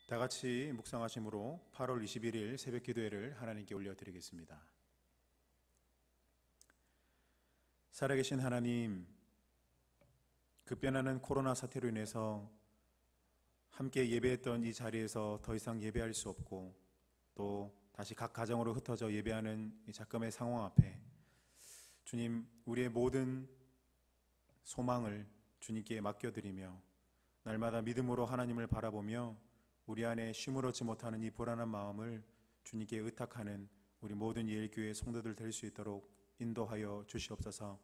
다 같이 묵상하심으로 8월 21일 새벽 기도회를 하나님께 올려드리겠습니다. 살아계신 하나님, 급변하는 코로나 사태로 인해서 함께 예배했던 이 자리에서 더 이상 예배할 수 없고 또 다시 각 가정으로 흩어져 예배하는 이 잠깐의 상황 앞에 주님, 우리의 모든 소망을 주님께 맡겨드리며 날마다 믿음으로 하나님을 바라보며 우리 안에 쉬물었지 못하는 이 불안한 마음을 주님께 의탁하는 우리 모든 예일교회 성도들 될 수 있도록 인도하여 주시옵소서.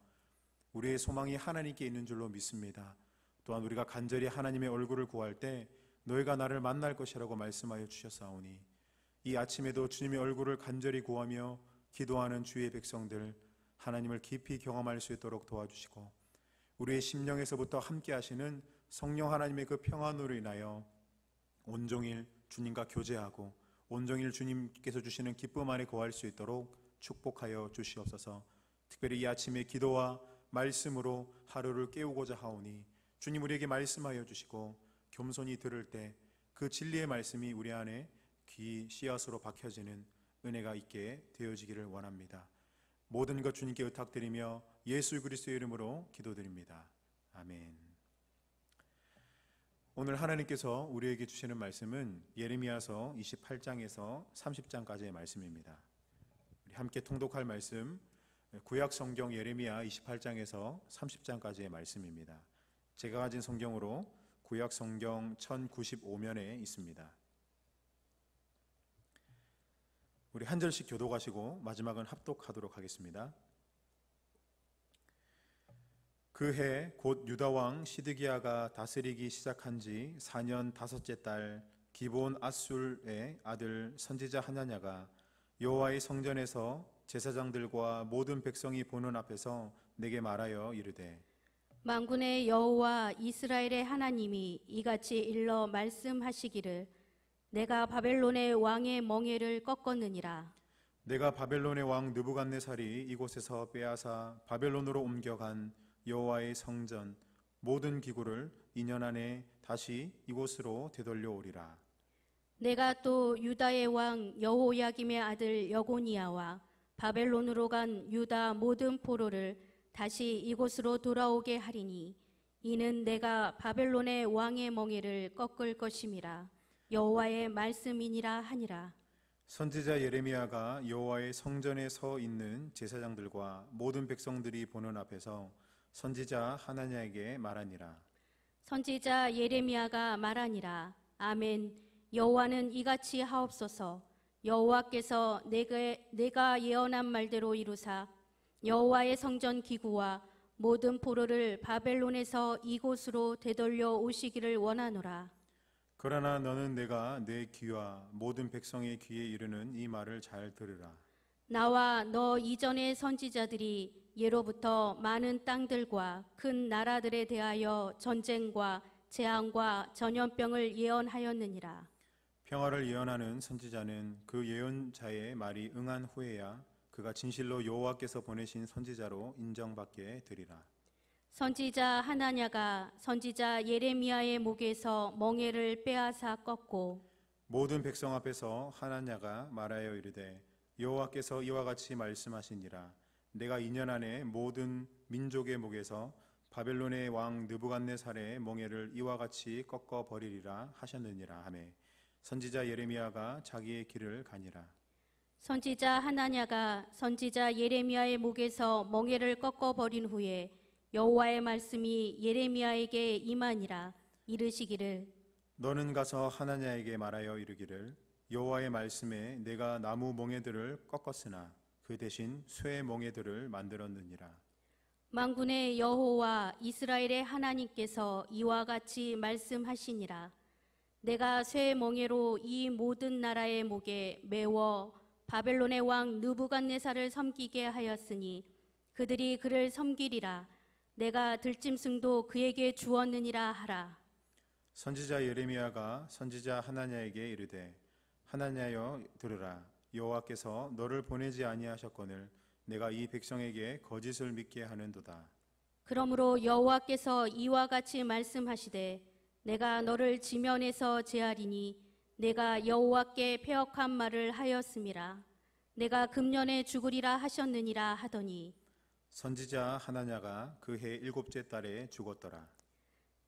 우리의 소망이 하나님께 있는 줄로 믿습니다. 또한 우리가 간절히 하나님의 얼굴을 구할 때 너희가 나를 만날 것이라고 말씀하여 주셨사오니 이 아침에도 주님의 얼굴을 간절히 구하며 기도하는 주의 백성들 하나님을 깊이 경험할 수 있도록 도와주시고 우리의 심령에서부터 함께 하시는 성령 하나님의 그 평안으로 인하여 온종일 주님과 교제하고 온종일 주님께서 주시는 기쁨 안에 거할 수 있도록 축복하여 주시옵소서. 특별히 이 아침에 기도와 말씀으로 하루를 깨우고자 하오니 주님 우리에게 말씀하여 주시고 겸손히 들을 때 그 진리의 말씀이 우리 안에 귀 씨앗으로 박혀지는 은혜가 있게 되어지기를 원합니다. 모든 것 주님께 의탁드리며 예수 그리스도의 이름으로 기도드립니다. 아멘. 오늘 하나님께서 우리에게 주시는 말씀은 예레미야서 28장에서 30장까지의 말씀입니다. 우리 함께 통독할 말씀 구약 성경 예레미야 28장에서 30장까지의 말씀입니다. 제가 가진 성경으로 구약 성경 1095면에 있습니다. 우리 한 절씩 교독하시고 마지막은 합독하도록 하겠습니다. 그 해 곧 유다 왕 시드기야가 다스리기 시작한 지 4년 다섯째 달 기브온 아술의 아들 선지자 하나냐가 여호와의 성전에서 제사장들과 모든 백성이 보는 앞에서 내게 말하여 이르되 만군의 여호와 이스라엘의 하나님이 이같이 일러 말씀하시기를 내가 바벨론의 왕의 멍에를 꺾었느니라. 내가 바벨론의 왕 느부갓네살이 이곳에서 빼앗아 바벨론으로 옮겨간 여호와의 성전 모든 기구를 2년 안에 다시 이곳으로 되돌려 오리라. 내가 또 유다의 왕 여호야김의 아들 여고니야와 바벨론으로 간 유다 모든 포로를 다시 이곳으로 돌아오게 하리니 이는 내가 바벨론의 왕의 멍에를 꺾을 것임이라. 여호와의 말씀이니라 하니라. 선지자 예레미야가 여호와의 성전에 서 있는 제사장들과 모든 백성들이 보는 앞에서 선지자 하나냐에게 말하니라. 선지자 예레미야가 말하니라. 아멘. 여호와는 이같이 하옵소서. 여호와께서 내가 예언한 말대로 이루사 여호와의 성전 기구와 모든 포로를 바벨론에서 이곳으로 되돌려 오시기를 원하노라. 그러나 너는 내가 내 귀와 모든 백성의 귀에 이르는 이 말을 잘 들으라. 나와 너 이전의 선지자들이 예로부터 많은 땅들과 큰 나라들에 대하여 전쟁과 재앙과 전염병을 예언하였느니라. 평화를 예언하는 선지자는 그 예언자의 말이 응한 후에야 그가 진실로 여호와께서 보내신 선지자로 인정받게 되리라. 선지자 하나냐가 선지자 예레미야의 목에서 멍에를 빼앗아 꺾고 모든 백성 앞에서 하나냐가 말하여 이르되 여호와께서 이와 같이 말씀하시니라. 내가 2년 안에 모든 민족의 목에서 바벨론의 왕 느부갓네살의 멍에를 이와 같이 꺾어 버리리라 하셨느니라 하매 선지자 예레미야가 자기의 길을 가니라. 선지자 하나냐가 선지자 예레미야의 목에서 멍에를 꺾어 버린 후에 여호와의 말씀이 예레미야에게 임하니라. 이르시기를 너는 가서 하나냐에게 말하여 이르기를 여호와의 말씀에 내가 나무 멍에들을 꺾었으나 그 대신 쇠 멍에들을 만들었느니라. 만군의 여호와 이스라엘의 하나님께서 이와 같이 말씀하시니라. 내가 쇠 멍에로 이 모든 나라의 목에 메워 바벨론의 왕 느부갓네살을 섬기게 하였으니 그들이 그를 섬기리라. 내가 들짐승도 그에게 주었느니라 하라. 선지자 예레미야가 선지자 하나냐에게 이르되 하나냐여 들으라. 여호와께서 너를 보내지 아니하셨거늘 내가 이 백성에게 거짓을 믿게 하는도다. 그러므로 여호와께서 이와 같이 말씀하시되 내가 너를 지면에서 제하리니 내가 여호와께 패역한 말을 하였음이라. 내가 금년에 죽으리라 하셨느니라 하더니 선지자 하나냐가 그 해 7째 달에 죽었더라.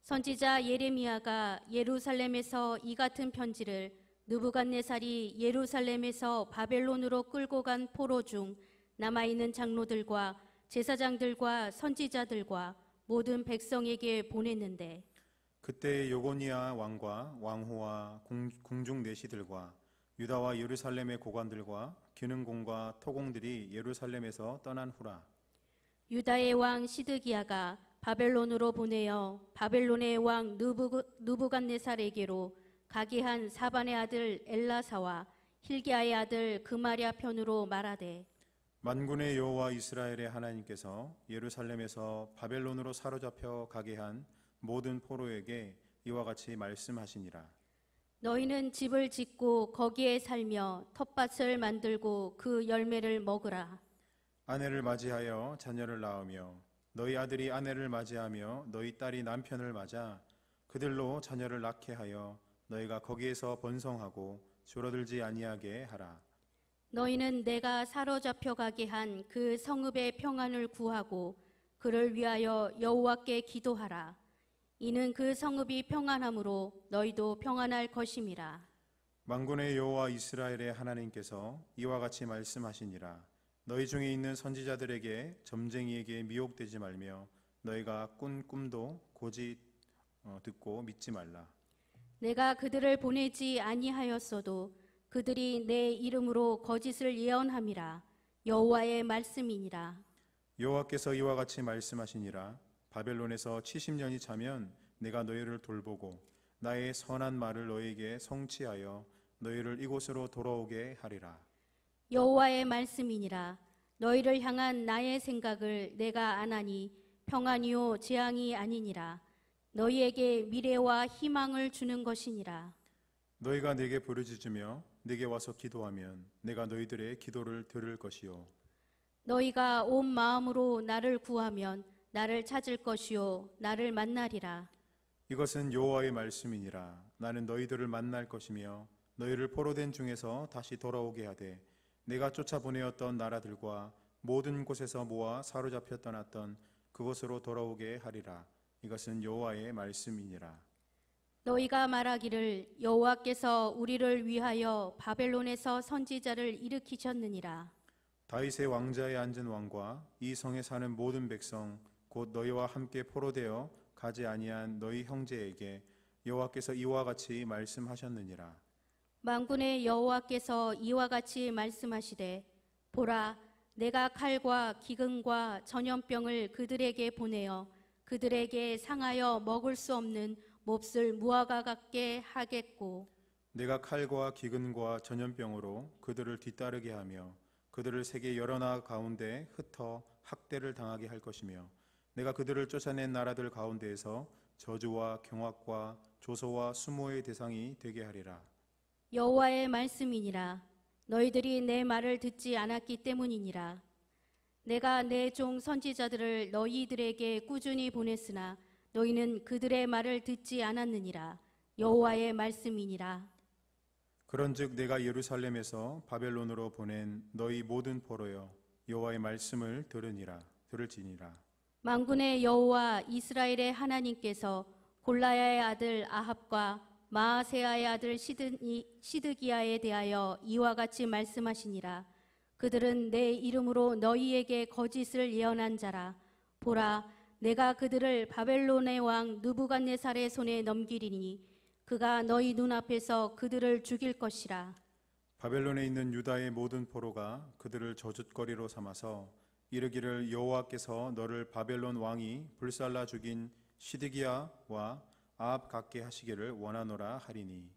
선지자 예레미야가 예루살렘에서 이 같은 편지를 느부갓네살이 예루살렘에서 바벨론으로 끌고 간 포로 중 남아있는 장로들과 제사장들과 선지자들과 모든 백성에게 보냈는데 그때 요고니아 왕과 왕후와 궁중 내시들과 유다와 예루살렘의 고관들과 기능공과 토공들이 예루살렘에서 떠난 후라. 유다의 왕 시드기야가 바벨론으로 보내어 바벨론의 왕 느부갓네살에게로 가게 한 사반의 아들 엘라사와 힐기야의 아들 그마랴 편으로 말하되 만군의 여호와 이스라엘의 하나님께서 예루살렘에서 바벨론으로 사로잡혀 가게 한 모든 포로에게 이와 같이 말씀하시니라. 너희는 집을 짓고 거기에 살며 텃밭을 만들고 그 열매를 먹으라. 아내를 맞이하여 자녀를 낳으며 너희 아들이 아내를 맞이하며 너희 딸이 남편을 맞아 그들로 자녀를 낳게 하여 너희가 거기에서 번성하고 줄어들지 아니하게 하라. 너희는 내가 사로잡혀 가게 한 그 성읍의 평안을 구하고 그를 위하여 여호와께 기도하라. 이는 그 성읍이 평안함으로 너희도 평안할 것임이라. 만군의 여호와 이스라엘의 하나님께서 이와 같이 말씀하시니라. 너희 중에 있는 선지자들에게 점쟁이에게 미혹되지 말며 너희가 꾼 꿈도 고지 듣고 믿지 말라. 내가 그들을 보내지 아니하였어도 그들이 내 이름으로 거짓을 예언함이라. 여호와의 말씀이니라. 여호와께서 이와 같이 말씀하시니라. 바벨론에서 70년이 차면 내가 너희를 돌보고 나의 선한 말을 너희에게 성취하여 너희를 이곳으로 돌아오게 하리라. 여호와의 말씀이니라. 너희를 향한 나의 생각을 내가 아나니 평안이요 재앙이 아니니라. 너희에게 미래와 희망을 주는 것이니라. 너희가 내게 부르짖으며 내게 와서 기도하면 내가 너희들의 기도를 들을 것이요 너희가 온 마음으로 나를 구하면 나를 찾을 것이요 나를 만나리라. 이것은 여호와의 말씀이니라. 나는 너희들을 만날 것이며 너희를 포로된 중에서 다시 돌아오게 하되 내가 쫓아보내었던 나라들과 모든 곳에서 모아 사로잡혀 떠났던 그곳으로 돌아오게 하리라. 이것은 여호와의 말씀이니라. 너희가 말하기를 여호와께서 우리를 위하여 바벨론에서 선지자를 일으키셨느니라. 다윗의 왕자에 앉은 왕과 이 성에 사는 모든 백성 곧 너희와 함께 포로되어 가지 아니한 너희 형제에게 여호와께서 이와 같이 말씀하셨느니라. 만군의 여호와께서 이와 같이 말씀하시되 보라 내가 칼과 기근과 전염병을 그들에게 보내어 그들에게 상하여 먹을 수 없는 몹쓸 무화과 같게 하겠고 내가 칼과 기근과 전염병으로 그들을 뒤따르게 하며 그들을 세계 여러 나라 가운데 흩어 학대를 당하게 할 것이며 내가 그들을 쫓아낸 나라들 가운데에서 저주와 경악과 조소와 수모의 대상이 되게 하리라. 여호와의 말씀이니라. 너희들이 내 말을 듣지 않았기 때문이니라. 내가 내 종 선지자들을 너희들에게 꾸준히 보냈으나 너희는 그들의 말을 듣지 않았느니라. 여호와의 말씀이니라. 그런즉 내가 예루살렘에서 바벨론으로 보낸 너희 모든 포로여 여호와의 말씀을 들을지니라. 만군의 여호와 이스라엘의 하나님께서 골라야의 아들 아합과 마아세야의 아들 시드기야에 대하여 이와 같이 말씀하시니라. 그들은 내 이름으로 너희에게 거짓을 예언한 자라. 보라 내가 그들을 바벨론의 왕 느부갓네살의 손에 넘기리니 그가 너희 눈앞에서 그들을 죽일 것이라. 바벨론에 있는 유다의 모든 포로가 그들을 저주거리로 삼아서 이르기를 여호와께서 너를 바벨론 왕이 불살라 죽인 시드기야와 아합 같게 하시기를 원하노라 하리니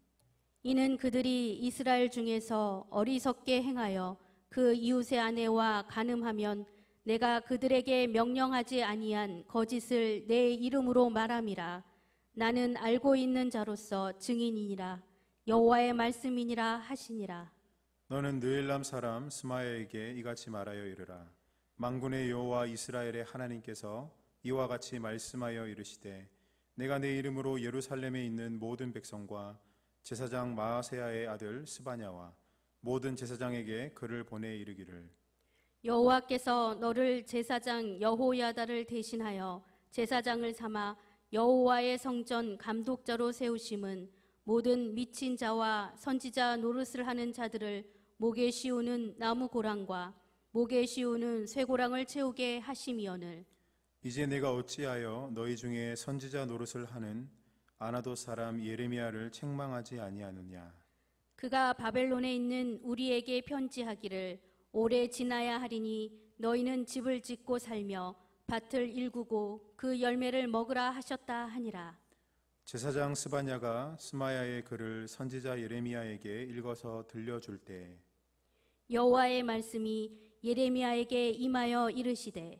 이는 그들이 이스라엘 중에서 어리석게 행하여 그 이웃의 아내와 간음하면 내가 그들에게 명령하지 아니한 거짓을 내 이름으로 말함이라. 나는 알고 있는 자로서 증인이니라. 여호와의 말씀이니라 하시니라. 너는 느엘람 사람 스마야에게 이같이 말하여 이르라. 만군의 여호와 이스라엘의 하나님께서 이와 같이 말씀하여 이르시되 내가 내 이름으로 예루살렘에 있는 모든 백성과 제사장 마아세야의 아들 스바냐와 모든 제사장에게 글을 보내 이르기를 여호와께서 너를 제사장 여호야다를 대신하여 제사장을 삼아 여호와의 성전 감독자로 세우심은 모든 미친 자와 선지자 노릇을 하는 자들을 목에 씌우는 나무 고랑과 목에 씌우는 쇠고랑을 채우게 하심이오늘. 이제 내가 어찌하여 너희 중에 선지자 노릇을 하는 아나도 사람 예레미야를 책망하지 아니하느냐. 그가 바벨론에 있는 우리에게 편지하기를 오래 지나야 하리니 너희는 집을 짓고 살며 밭을 일구고 그 열매를 먹으라 하셨다 하니라. 제사장 스바냐가 스마야의 글을 선지자 예레미야에게 읽어서 들려줄 때 여호와의 말씀이 예레미야에게 임하여 이르시되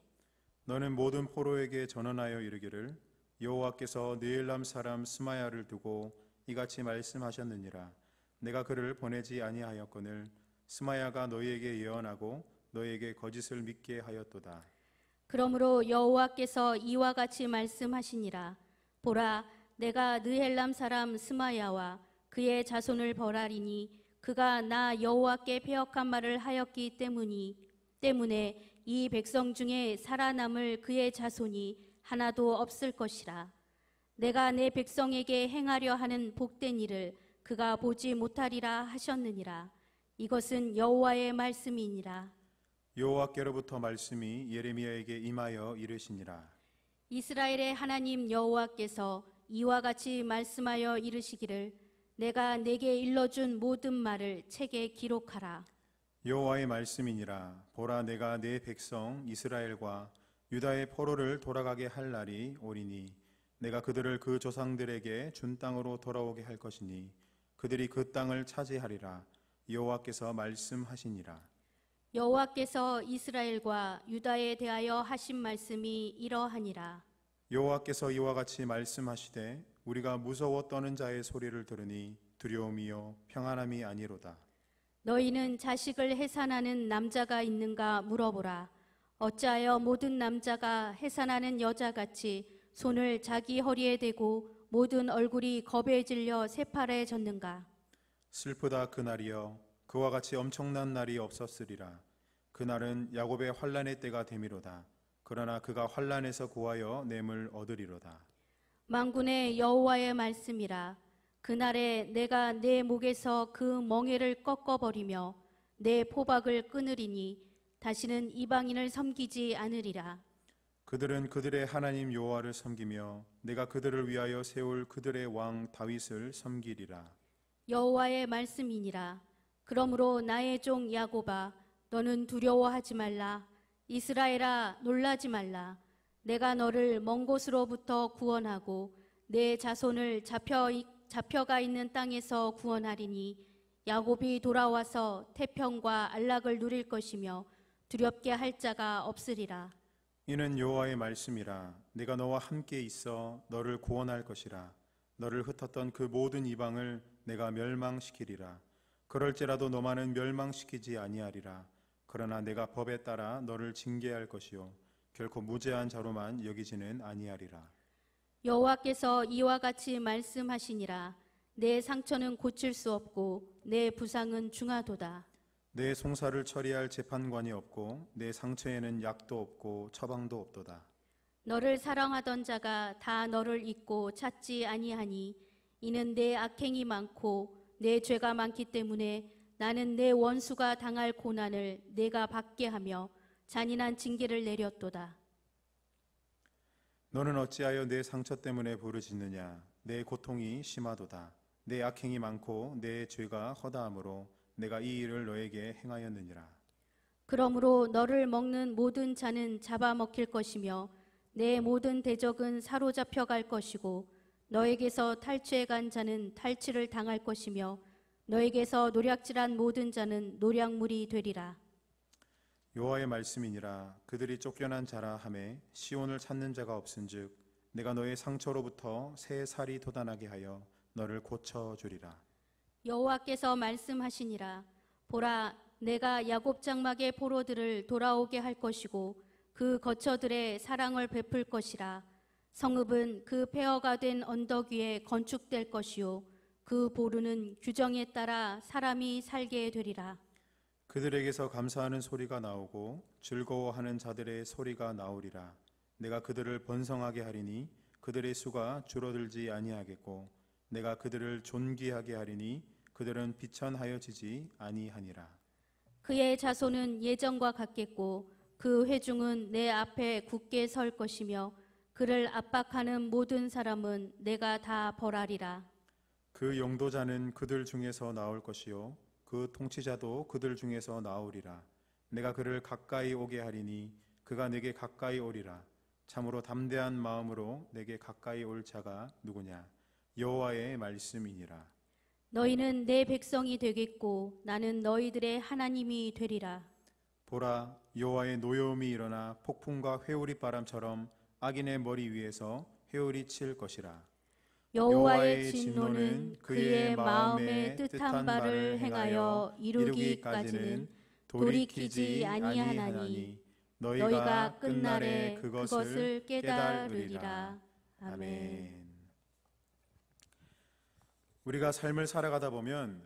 너는 모든 포로에게 전언하여 이르기를 여호와께서 느엘람 사람 스마야를 두고 이같이 말씀하셨느니라. 내가 그를 보내지 아니하였거늘 스마야가 너희에게 예언하고 너희에게 거짓을 믿게 하였도다. 그러므로 여호와께서 이와 같이 말씀하시니라. 보라, 내가 느헬람 사람 스마야와 그의 자손을 벌하리니 그가 나 여호와께 패역한 말을 하였기 때문에 이 백성 중에 살아남을 그의 자손이 하나도 없을 것이라. 내가 내 백성에게 행하려 하는 복된 일을 그가 보지 못하리라 하셨느니라. 이것은 여호와의 말씀이니라. 여호와께로부터 말씀이 예레미야에게 임하여 이르시니라. 이스라엘의 하나님 여호와께서 이와 같이 말씀하여 이르시기를 내가 내게 일러준 모든 말을 책에 기록하라. 여호와의 말씀이니라. 보라, 내가 내 백성 이스라엘과 유다의 포로를 돌아가게 할 날이 오리니 내가 그들을 그 조상들에게 준 땅으로 돌아오게 할 것이니 그들이 그 땅을 차지하리라. 여호와께서 말씀하시니라. 여호와께서 이스라엘과 유다에 대하여 하신 말씀이 이러하니라. 여호와께서 이와 같이 말씀하시되 우리가 무서워 떠는 자의 소리를 들으니 두려움이요 평안함이 아니로다. 너희는 자식을 해산하는 남자가 있는가 물어보라. 어찌하여 모든 남자가 해산하는 여자같이 손을 자기 허리에 대고 모든 얼굴이 겁에 질려 새파래졌는가. 슬프다 그날이여, 그와 같이 엄청난 날이 없었으리라. 그날은 야곱의 환난의 때가 되미로다. 그러나 그가 환난에서 구하여 냄을 얻으리로다. 만군의 여호와의 말씀이라. 그날에 내가 내 목에서 그 멍에를 꺾어버리며 내 포박을 끊으리니 다시는 이방인을 섬기지 않으리라. 그들은 그들의 하나님 여호와를 섬기며 내가 그들을 위하여 세울 그들의 왕 다윗을 섬기리라. 여호와의 말씀이니라. 그러므로 나의 종 야곱아, 너는 두려워하지 말라. 이스라엘아, 놀라지 말라. 내가 너를 먼 곳으로부터 구원하고 내 자손을 잡혀가 있는 땅에서 구원하리니 야곱이 돌아와서 태평과 안락을 누릴 것이며 두렵게 할 자가 없으리라. 이는 여호와의 말씀이라. 내가 너와 함께 있어 너를 구원할 것이라. 너를 흩었던 그 모든 이방을 내가 멸망시키리라. 그럴지라도 너만은 멸망시키지 아니하리라. 그러나 내가 법에 따라 너를 징계할 것이요 결코 무죄한 자로만 여기지는 아니하리라. 여호와께서 이와 같이 말씀하시니라. 내 상처는 고칠 수 없고 내 부상은 중하도다. 내 송사를 처리할 재판관이 없고 내 상처에는 약도 없고 처방도 없도다. 너를 사랑하던 자가 다 너를 잊고 찾지 아니하니 이는 내 악행이 많고 내 죄가 많기 때문에 나는 내 원수가 당할 고난을 내가 받게 하며 잔인한 징계를 내렸도다. 너는 어찌하여 내 상처 때문에 부르짖느냐. 내 고통이 심하도다. 내 악행이 많고 내 죄가 허다함으로 내가 이 일을 너에게 행하였느니라. 그러므로 너를 먹는 모든 자는 잡아먹힐 것이며 내 모든 대적은 사로잡혀 갈 것이고 너에게서 탈취해 간 자는 탈취를 당할 것이며 너에게서 노략질한 모든 자는 노략물이 되리라. 여호와의 말씀이니라. 그들이 쫓겨난 자라 하매 시온을 찾는 자가 없은즉 내가 너의 상처로부터 새 살이 돋아나게 하여 너를 고쳐주리라. 여호와께서 말씀하시니라. 보라, 내가 야곱 장막의 포로들을 돌아오게 할 것이고 그 거처들의 사랑을 베풀 것이라. 성읍은 그 폐허가 된 언덕 위에 건축될 것이요 그 보루는 규정에 따라 사람이 살게 되리라. 그들에게서 감사하는 소리가 나오고 즐거워하는 자들의 소리가 나오리라. 내가 그들을 번성하게 하리니 그들의 수가 줄어들지 아니하겠고 내가 그들을 존귀하게 하리니 그들은 비천하여지지 아니하니라. 그의 자손은 예전과 같겠고 그 회중은 내 앞에 굳게 설 것이며 그를 압박하는 모든 사람은 내가 다 벌하리라. 그 용도자는 그들 중에서 나올 것이요 그 통치자도 그들 중에서 나오리라. 내가 그를 가까이 오게 하리니 그가 내게 가까이 오리라. 참으로 담대한 마음으로 내게 가까이 올 자가 누구냐? 여호와의 말씀이니라. 너희는 내 백성이 되겠고 나는 너희들의 하나님이 되리라. 보라, 여호와의 노여움이 일어나 폭풍과 회오리 바람처럼 악인의 머리 위에서 회오리 칠 것이라. 여호와의 진노는 그의 마음에 뜻한 바를 행하여 이루기까지는 돌이키지 아니하나니 너희가 끝날에 그것을 깨달으리라. 아멘. 우리가 삶을 살아가다 보면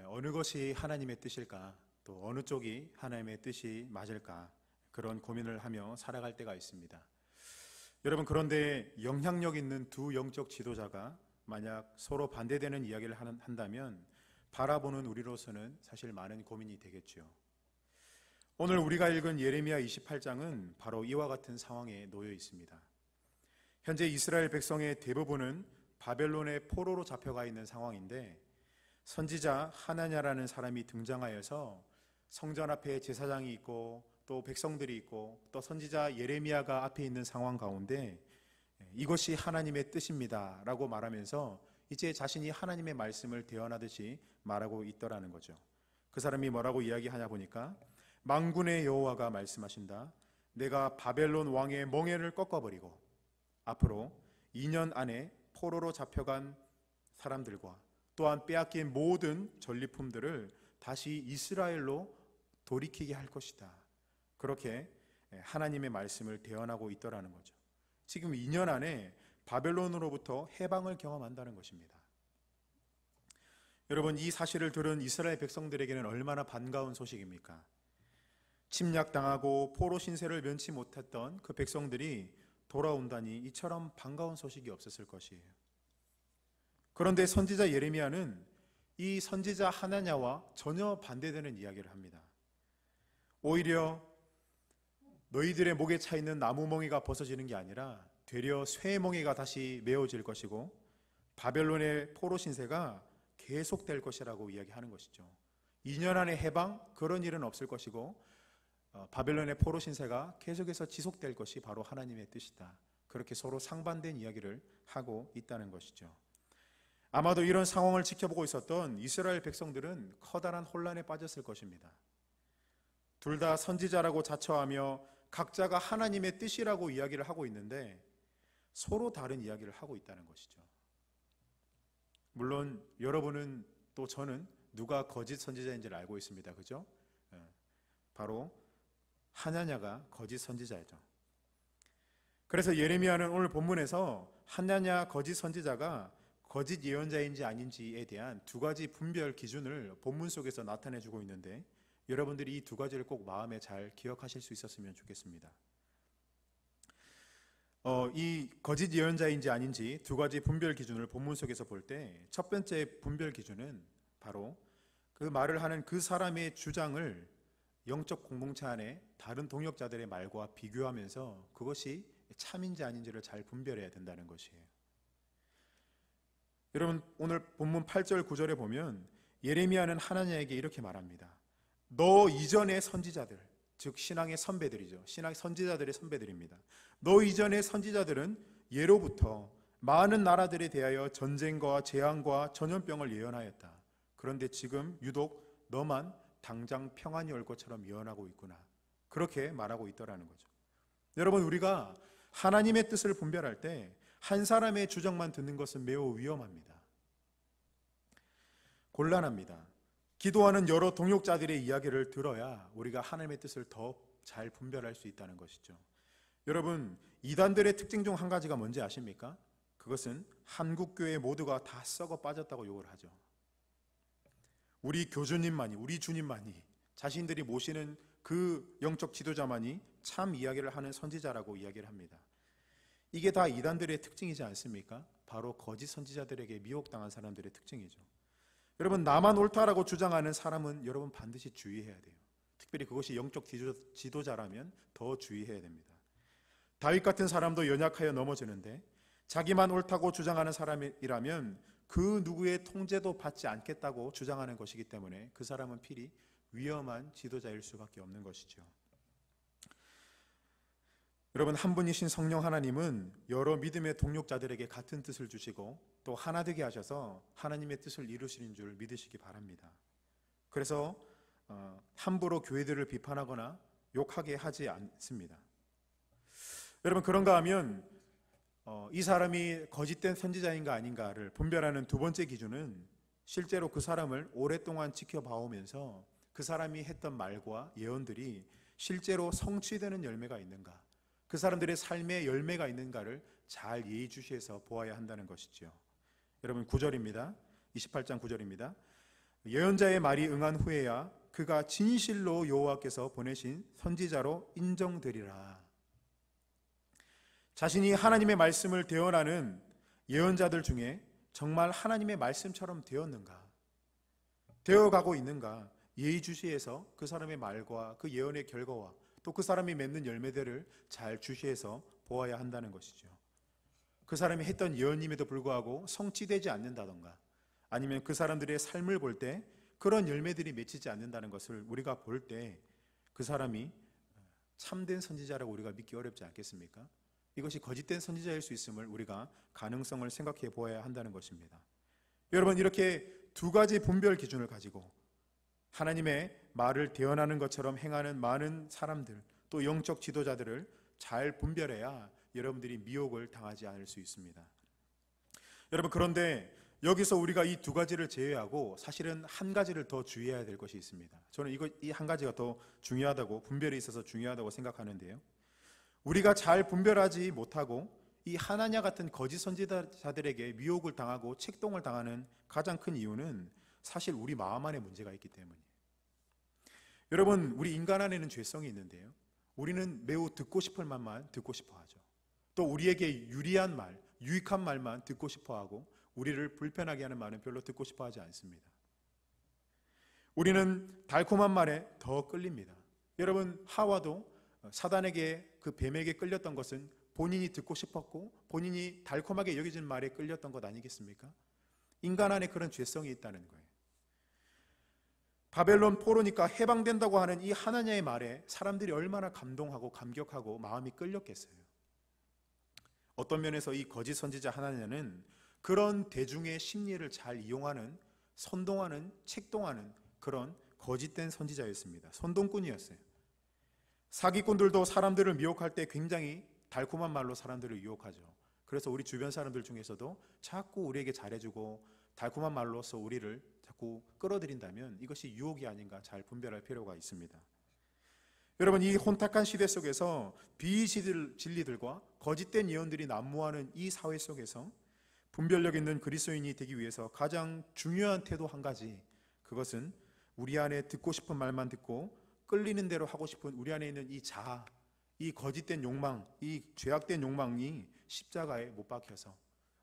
어느 것이 하나님의 뜻일까, 또 어느 쪽이 하나님의 뜻이 맞을까, 그런 고민을 하며 살아갈 때가 있습니다. 여러분, 그런데 영향력 있는 두 영적 지도자가 만약 서로 반대되는 이야기를 한다면 바라보는 우리로서는 사실 많은 고민이 되겠죠. 오늘 우리가 읽은 예레미야 28장은 바로 이와 같은 상황에 놓여 있습니다. 현재 이스라엘 백성의 대부분은 바벨론의 포로로 잡혀가 있는 상황인데 선지자 하나냐라는 사람이 등장하여서 성전 앞에 제사장이 있고 또 백성들이 있고 또 선지자 예레미야가 앞에 있는 상황 가운데 이것이 하나님의 뜻입니다 라고 말하면서 이제 자신이 하나님의 말씀을 대언하듯이 말하고 있더라는 거죠. 그 사람이 뭐라고 이야기하냐 보니까 만군의 여호와가 말씀하신다. 내가 바벨론 왕의 멍에를 꺾어버리고 앞으로 2년 안에 포로로 잡혀간 사람들과 또한 빼앗긴 모든 전리품들을 다시 이스라엘로 돌이키게 할 것이다. 그렇게 하나님의 말씀을 대언하고 있더라는 거죠. 지금 2년 안에 바벨론으로부터 해방을 경험한다는 것입니다. 여러분, 이 사실을 들은 이스라엘 백성들에게는 얼마나 반가운 소식입니까? 침략당하고 포로 신세를 면치 못했던 그 백성들이 돌아온다니 이처럼 반가운 소식이 없었을 것이에요. 그런데 선지자 예레미야는 이 선지자 하나냐와 전혀 반대되는 이야기를 합니다. 오히려 너희들의 목에 차 있는 나무 멍에가 벗어지는 게 아니라 되려 쇠 멍에가 다시 메어질 것이고 바벨론의 포로 신세가 계속될 것이라고 이야기하는 것이죠. 2년 안에 해방, 그런 일은 없을 것이고 바벨론의 포로 신세가 계속해서 지속될 것이 바로 하나님의 뜻이다. 그렇게 서로 상반된 이야기를 하고 있다는 것이죠. 아마도 이런 상황을 지켜보고 있었던 이스라엘 백성들은 커다란 혼란에 빠졌을 것입니다. 둘 다 선지자라고 자처하며 각자가 하나님의 뜻이라고 이야기를 하고 있는데 서로 다른 이야기를 하고 있다는 것이죠. 물론 여러분은 또 저는 누가 거짓 선지자인지를 알고 있습니다. 그죠? 바로 하나냐가 거짓 선지자죠. 그래서 예레미야는 오늘 본문에서 하나냐 거짓 선지자가 거짓 예언자인지 아닌지에 대한 두 가지 분별 기준을 본문 속에서 나타내주고 있는데 여러분들이 이 두 가지를 꼭 마음에 잘 기억하실 수 있었으면 좋겠습니다. 이 거짓 예언자인지 아닌지 두 가지 분별 기준을 본문 속에서 볼 때 첫 번째 분별 기준은 바로 그 말을 하는 그 사람의 주장을 영적 공동체 안에 다른 동역자들의 말과 비교하면서 그것이 참인지 아닌지를 잘 분별해야 된다는 것이에요. 여러분, 오늘 본문 8절 9절에 보면 예레미야는 하나냐에게 이렇게 말합니다. 너 이전의 선지자들, 즉 신앙의 선배들이죠. 신앙 선지자들의 선배들입니다. 너 이전의 선지자들은 예로부터 많은 나라들에 대하여 전쟁과 재앙과 전염병을 예언하였다. 그런데 지금 유독 너만 당장 평안이 올 것처럼 예언하고 있구나. 그렇게 말하고 있더라는 거죠. 여러분, 우리가 하나님의 뜻을 분별할 때 한 사람의 주장만 듣는 것은 매우 위험합니다. 곤란합니다. 기도하는 여러 동역자들의 이야기를 들어야 우리가 하나님의 뜻을 더 잘 분별할 수 있다는 것이죠. 여러분, 이단들의 특징 중 한 가지가 뭔지 아십니까? 그것은 한국 교회 모두가 다 썩어 빠졌다고 욕을 하죠. 우리 교주님만이, 우리 주님만이, 자신들이 모시는 그 영적 지도자만이 참 이야기를 하는 선지자라고 이야기를 합니다. 이게 다 이단들의 특징이지 않습니까? 바로 거짓 선지자들에게 미혹당한 사람들의 특징이죠. 여러분, 나만 옳다라고 주장하는 사람은 여러분 반드시 주의해야 돼요. 특별히 그것이 영적 지도자라면 더 주의해야 됩니다. 다윗 같은 사람도 연약하여 넘어지는데 자기만 옳다고 주장하는 사람이라면 그 누구의 통제도 받지 않겠다고 주장하는 것이기 때문에 그 사람은 필히 위험한 지도자일 수밖에 없는 것이죠. 여러분, 한 분이신 성령 하나님은 여러 믿음의 동력자들에게 같은 뜻을 주시고 또 하나 되게 하셔서 하나님의 뜻을 이루시는 줄 믿으시기 바랍니다. 그래서 함부로 교회들을 비판하거나 욕하게 하지 않습니다. 여러분, 그런가 하면 이 사람이 거짓된 선지자인가 아닌가를 분별하는 두 번째 기준은 실제로 그 사람을 오랫동안 지켜봐오면서 그 사람이 했던 말과 예언들이 실제로 성취되는 열매가 있는가, 그 사람들의 삶의 열매가 있는가를 잘 예의주시해서 보아야 한다는 것이죠. 여러분, 9절입니다. 28장 9절입니다. 예언자의 말이 응한 후에야 그가 진실로 여호와께서 보내신 선지자로 인정되리라. 자신이 하나님의 말씀을 대언하는 예언자들 중에 정말 하나님의 말씀처럼 되었는가, 되어가고 있는가, 예의주시해서 그 사람의 말과 그 예언의 결과와 또 그 사람이 맺는 열매들을 잘 주시해서 보아야 한다는 것이죠. 그 사람이 했던 예언임에도 불구하고 성취되지 않는다던가, 아니면 그 사람들의 삶을 볼 때 그런 열매들이 맺히지 않는다는 것을 우리가 볼 때 그 사람이 참된 선지자라고 우리가 믿기 어렵지 않겠습니까? 이것이 거짓된 선지자일 수 있음을 우리가 가능성을 생각해 보아야 한다는 것입니다. 여러분, 이렇게 두 가지 분별 기준을 가지고 하나님의 말을 대언하는 것처럼 행하는 많은 사람들, 또 영적 지도자들을 잘 분별해야 여러분들이 미혹을 당하지 않을 수 있습니다. 여러분, 그런데 여기서 우리가 이 두 가지를 제외하고 사실은 한 가지를 더 주의해야 될 것이 있습니다. 저는 이 한 가지가 더 중요하다고, 분별에 있어서 중요하다고 생각하는데요. 우리가 잘 분별하지 못하고 이 하나냐 같은 거짓 선지자들에게 미혹을 당하고 책동을 당하는 가장 큰 이유는 사실 우리 마음 안에 문제가 있기 때문이에요. 여러분, 우리 인간 안에는 죄성이 있는데요, 우리는 매우 듣고 싶을 말만 듣고 싶어 하죠. 또 우리에게 유리한 말, 유익한 말만 듣고 싶어 하고 우리를 불편하게 하는 말은 별로 듣고 싶어 하지 않습니다. 우리는 달콤한 말에 더 끌립니다. 여러분, 하와도 사단에게, 그 뱀에게 끌렸던 것은 본인이 듣고 싶었고 본인이 달콤하게 여겨진 말에 끌렸던 것 아니겠습니까? 인간 안에 그런 죄성이 있다는 거예요. 바벨론 포로니까 해방된다고 하는 이 하나냐의 말에 사람들이 얼마나 감동하고 감격하고 마음이 끌렸겠어요. 어떤 면에서 이 거짓 선지자 하나냐는 그런 대중의 심리를 잘 이용하는, 선동하는, 책동하는 그런 거짓된 선지자였습니다. 선동꾼이었어요. 사기꾼들도 사람들을 미혹할 때 굉장히 달콤한 말로 사람들을 유혹하죠. 그래서 우리 주변 사람들 중에서도 자꾸 우리에게 잘해주고 달콤한 말로서 우리를 자꾸 끌어들인다면 이것이 유혹이 아닌가 잘 분별할 필요가 있습니다. 여러분, 이 혼탁한 시대 속에서 비진리들과 거짓된 예언들이 난무하는 이 사회 속에서 분별력 있는 그리스도인이 되기 위해서 가장 중요한 태도 한 가지, 그것은 우리 안에 듣고 싶은 말만 듣고 끌리는 대로 하고 싶은 우리 안에 있는 이 자아, 이 거짓된 욕망, 이 죄악된 욕망이 십자가에 못 박혀서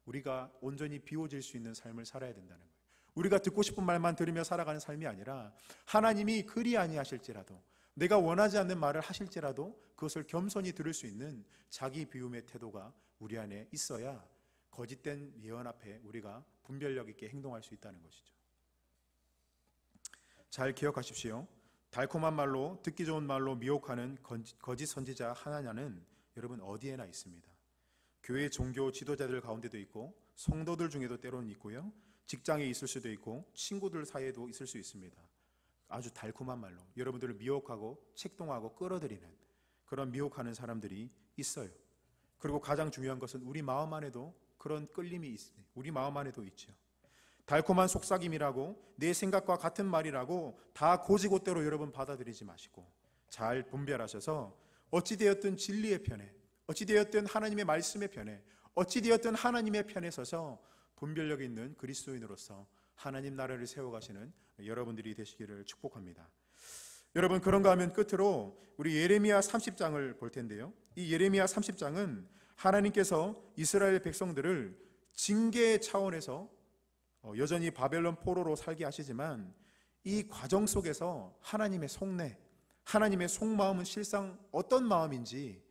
우리가 온전히 비워질 수 있는 삶을 살아야 된다는 거예요. 우리가 듣고 싶은 말만 들으며 살아가는 삶이 아니라 하나님이 그리 아니하실지라도, 내가 원하지 않는 말을 하실지라도 그것을 겸손히 들을 수 있는 자기 비움의 태도가 우리 안에 있어야 거짓된 예언 앞에 우리가 분별력 있게 행동할 수 있다는 것이죠. 잘 기억하십시오. 달콤한 말로, 듣기 좋은 말로 미혹하는 거짓 선지자 하나냐는 여러분 어디에나 있습니다. 교회 종교 지도자들 가운데도 있고 성도들 중에도 때로는 있고요, 직장에 있을 수도 있고 친구들 사이에도 있을 수 있습니다. 아주 달콤한 말로 여러분들을 미혹하고 책동하고 끌어들이는 그런 미혹하는 사람들이 있어요. 그리고 가장 중요한 것은 우리 마음 안에도 그런 끌림이 있어요. 우리 마음 안에도 있죠. 달콤한 속삭임이라고, 내 생각과 같은 말이라고 다 고지고대로 여러분 받아들이지 마시고 잘 분별하셔서 어찌되었든 진리의 편에, 어찌되었든 하나님의 말씀의 편에, 어찌되었든 하나님의 편에 서서 분별력 있는 그리스도인으로서 하나님 나라를 세워가시는 여러분들이 되시기를 축복합니다. 여러분, 그런가 하면 끝으로 우리 예레미야 30장을 볼 텐데요, 이 예레미야 30장은 하나님께서 이스라엘 백성들을 징계 차원에서 여전히 바벨론 포로로 살게 하시지만 이 과정 속에서 하나님의 속내, 하나님의 속마음은 실상 어떤 마음인지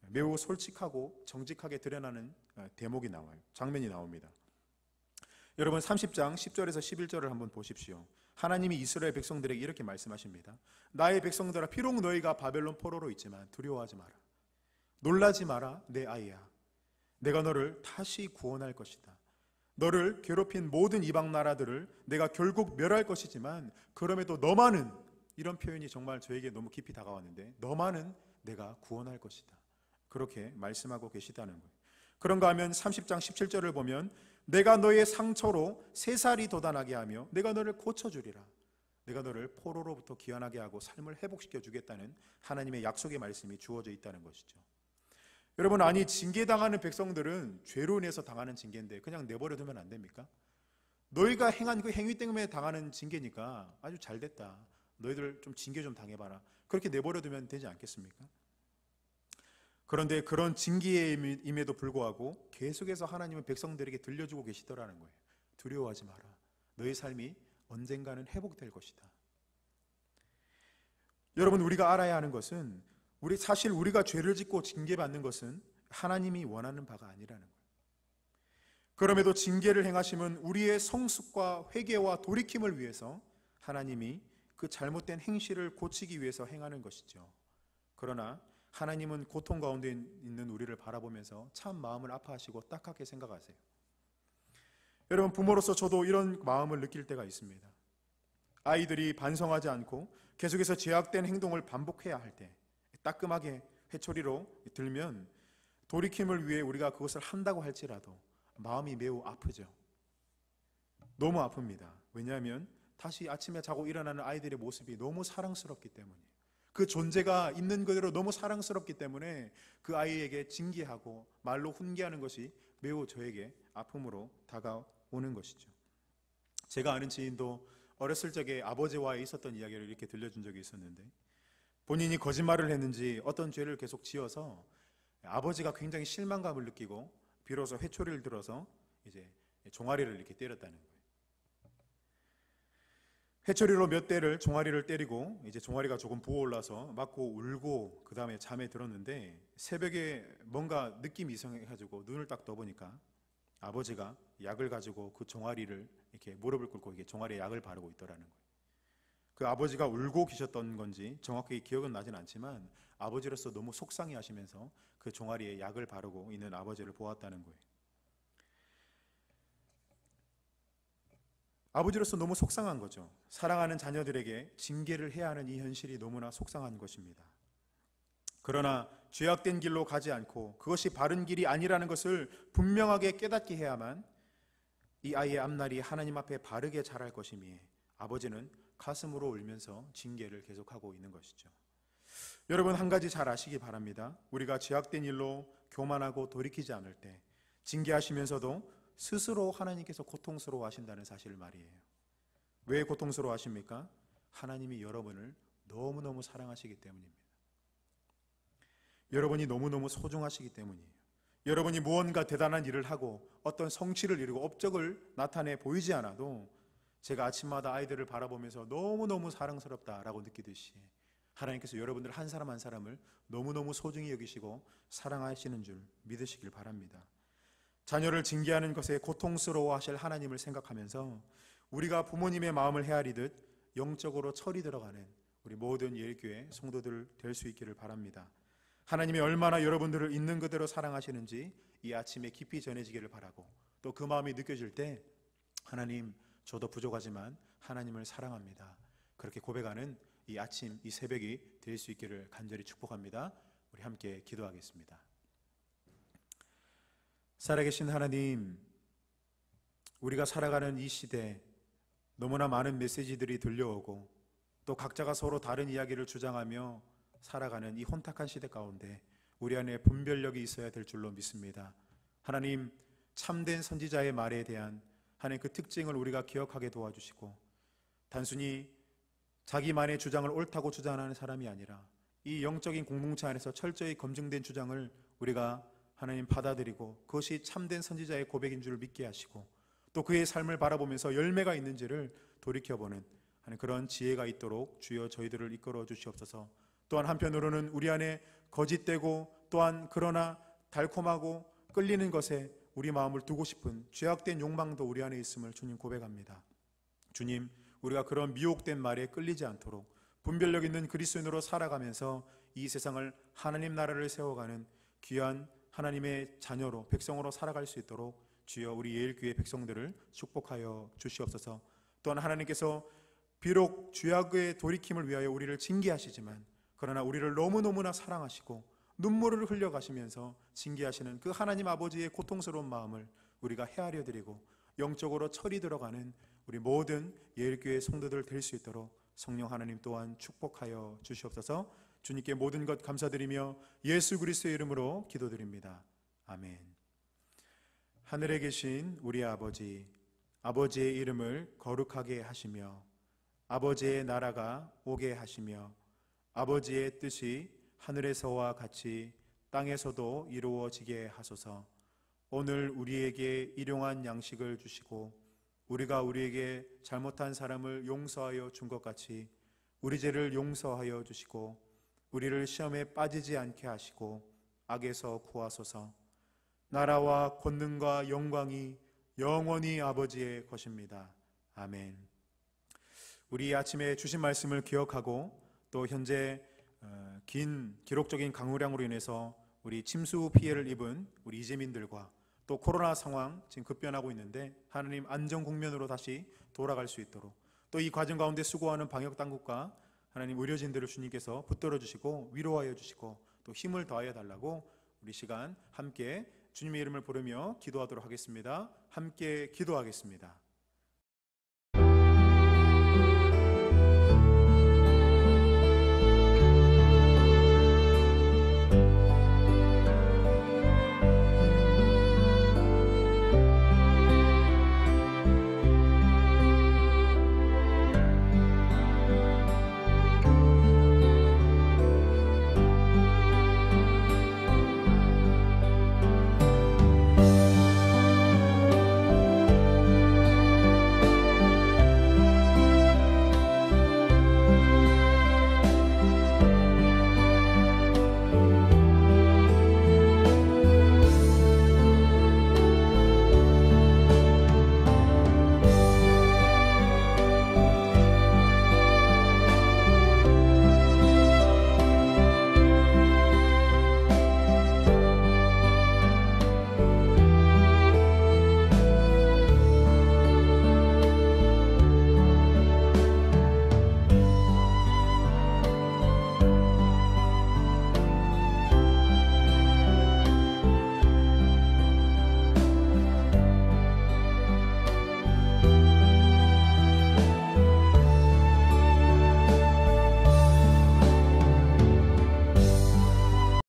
매우 솔직하고 정직하게 드러나는 대목이 나와요. 장면이 나옵니다. 여러분, 30장 10절에서 11절을 한번 보십시오. 하나님이 이스라엘 백성들에게 이렇게 말씀하십니다. 나의 백성들아, 비록 너희가 바벨론 포로로 있지만 두려워하지 마라. 놀라지 마라, 내 아이야. 내가 너를 다시 구원할 것이다. 너를 괴롭힌 모든 이방 나라들을 내가 결국 멸할 것이지만 그럼에도 너만은, 이런 표현이 정말 저에게 너무 깊이 다가왔는데, 너만은 내가 구원할 것이다. 그렇게 말씀하고 계시다는 거예요. 그런가 하면 30장 17절을 보면 내가 너의 상처로 새살이 돋아나게 하며 내가 너를 고쳐주리라. 내가 너를 포로로부터 귀환하게 하고 삶을 회복시켜 주겠다는 하나님의 약속의 말씀이 주어져 있다는 것이죠. 여러분, 아니 징계당하는 백성들은 죄로 인해서 당하는 징계인데 그냥 내버려 두면 안 됩니까? 너희가 행한 그 행위 때문에 당하는 징계니까 아주 잘됐다, 너희들 좀 징계 좀 당해봐라, 그렇게 내버려 두면 되지 않겠습니까? 그런데 그런 징계임에도 불구하고 계속해서 하나님은 백성들에게 들려주고 계시더라는 거예요. 두려워하지 마라. 너희 삶이 언젠가는 회복될 것이다. 여러분, 우리가 알아야 하는 것은 사실 우리가 죄를 짓고 징계받는 것은 하나님이 원하는 바가 아니라는 거예요. 그럼에도 징계를 행하심은 우리의 성숙과 회개와 돌이킴을 위해서 하나님이 그 잘못된 행실을 고치기 위해서 행하는 것이죠. 그러나 하나님은 고통 가운데 있는 우리를 바라보면서 참 마음을 아파하시고 딱하게 생각하세요. 여러분, 부모로서 저도 이런 마음을 느낄 때가 있습니다. 아이들이 반성하지 않고 계속해서 죄악된 행동을 반복해야 할 때 따끔하게 회초리로 들면 돌이킴을 위해 우리가 그것을 한다고 할지라도 마음이 매우 아프죠. 너무 아픕니다. 왜냐하면 다시 아침에 자고 일어나는 아이들의 모습이 너무 사랑스럽기 때문이에요. 그 존재가 있는 그대로 너무 사랑스럽기 때문에 그 아이에게 징계하고 말로 훈계하는 것이 매우 저에게 아픔으로 다가오는 것이죠. 제가 아는 지인도 어렸을 적에 아버지와의 있었던 이야기를 이렇게 들려준 적이 있었는데, 본인이 거짓말을 했는지 어떤 죄를 계속 지어서 아버지가 굉장히 실망감을 느끼고 비로소 회초리를 들어서 이제 종아리를 이렇게 때렸다는 거예요. 회초리로 몇 대를 종아리를 때리고 이제 종아리가 조금 부어올라서 맞고 울고 그 다음에 잠에 들었는데 새벽에 뭔가 느낌이 이상해가지고 눈을 딱 떠보니까 아버지가 약을 가지고 그 종아리를 이렇게 무릎을 꿇고 이게 종아리에 약을 바르고 있더라는 거예요. 그 아버지가 울고 계셨던 건지 정확하게 기억은 나진 않지만 아버지로서 너무 속상해 하시면서 그 종아리에 약을 바르고 있는 아버지를 보았다는 거예요. 아버지로서 너무 속상한 거죠. 사랑하는 자녀들에게 징계를 해야 하는 이 현실이 너무나 속상한 것입니다. 그러나 죄악된 길로 가지 않고 그것이 바른 길이 아니라는 것을 분명하게 깨닫게 해야만 이 아이의 앞날이 하나님 앞에 바르게 자랄 것이니 아버지는 가슴으로 울면서 징계를 계속하고 있는 것이죠. 여러분, 한 가지 잘 아시기 바랍니다. 우리가 죄악된 일로 교만하고 돌이키지 않을 때 징계하시면서도 스스로 하나님께서 고통스러워 하신다는 사실을 말이에요. 왜 고통스러워 하십니까? 하나님이 여러분을 너무너무 사랑하시기 때문입니다. 여러분이 너무너무 소중하시기 때문이에요. 여러분이 무언가 대단한 일을 하고 어떤 성취를 이루고 업적을 나타내 보이지 않아도 제가 아침마다 아이들을 바라보면서 너무너무 사랑스럽다라고 느끼듯이 하나님께서 여러분들 한 사람 한 사람을 너무너무 소중히 여기시고 사랑하시는 줄 믿으시길 바랍니다. 자녀를 징계하는 것에 고통스러워 하실 하나님을 생각하면서 우리가 부모님의 마음을 헤아리듯 영적으로 철이 들어가는 우리 모든 예일교회 성도들 될 수 있기를 바랍니다. 하나님이 얼마나 여러분들을 있는 그대로 사랑하시는지 이 아침에 깊이 전해지기를 바라고, 또 그 마음이 느껴질 때 하나님, 저도 부족하지만 하나님을 사랑합니다, 그렇게 고백하는 이 아침, 이 새벽이 될 수 있기를 간절히 축복합니다. 우리 함께 기도하겠습니다. 살아계신 하나님, 우리가 살아가는 이 시대 너무나 많은 메시지들이 들려오고 또 각자가 서로 다른 이야기를 주장하며 살아가는 이 혼탁한 시대 가운데 우리 안에 분별력이 있어야 될 줄로 믿습니다. 하나님 참된 선지자의 말에 대한 하나님 그 특징을 우리가 기억하게 도와주시고 단순히 자기만의 주장을 옳다고 주장하는 사람이 아니라 이 영적인 공동체 안에서 철저히 검증된 주장을 우리가 하나님 받아들이고 그것이 참된 선지자의 고백인 줄 믿게 하시고 또 그의 삶을 바라보면서 열매가 있는지를 돌이켜보는 그런 지혜가 있도록 주여 저희들을 이끌어 주시옵소서. 또한 한편으로는 우리 안에 거짓되고 또한 그러나 달콤하고 끌리는 것에 우리 마음을 두고 싶은 죄악된 욕망도 우리 안에 있음을 주님 고백합니다. 주님, 우리가 그런 미혹된 말에 끌리지 않도록 분별력 있는 그리스도인으로 살아가면서 이 세상을 하나님 나라를 세워가는 귀한 하나님의 자녀로 백성으로 살아갈 수 있도록 주여 우리 예일교회 백성들을 축복하여 주시옵소서. 또한 하나님께서 비록 죄악의 돌이킴을 위하여 우리를 징계하시지만 그러나 우리를 너무너무나 사랑하시고 눈물을 흘려가시면서 징계하시는 그 하나님 아버지의 고통스러운 마음을 우리가 헤아려 드리고 영적으로 철이 들어가는 우리 모든 예일교회 성도들 될 수 있도록 성령 하나님 또한 축복하여 주시옵소서. 주님께 모든 것 감사드리며 예수 그리스도의 이름으로 기도드립니다. 아멘. 하늘에 계신 우리 아버지, 아버지의 이름을 거룩하게 하시며 아버지의 나라가 오게 하시며 아버지의 뜻이 하늘에서와 같이 땅에서도 이루어지게 하소서. 오늘 우리에게 일용할 양식을 주시고 우리가 우리에게 잘못한 사람을 용서하여 준 것 같이 우리 죄를 용서하여 주시고 우리를 시험에 빠지지 않게 하시고 악에서 구하소서. 나라와 권능과 영광이 영원히 아버지의 것입니다. 아멘. 우리 아침에 주신 말씀을 기억하고 또 현재 긴 기록적인 강우량으로 인해서 우리 침수 피해를 입은 우리 이재민들과 또 코로나 상황 지금 급변하고 있는데 하나님 안전 국면으로 다시 돌아갈 수 있도록 또 이 과정 가운데 수고하는 방역 당국과 하나님 의료진들을 주님께서 붙들어 주시고 위로하여 주시고 또 힘을 더하여 달라고 우리 시간 함께 주님의 이름을 부르며 기도하도록 하겠습니다. 함께 기도하겠습니다.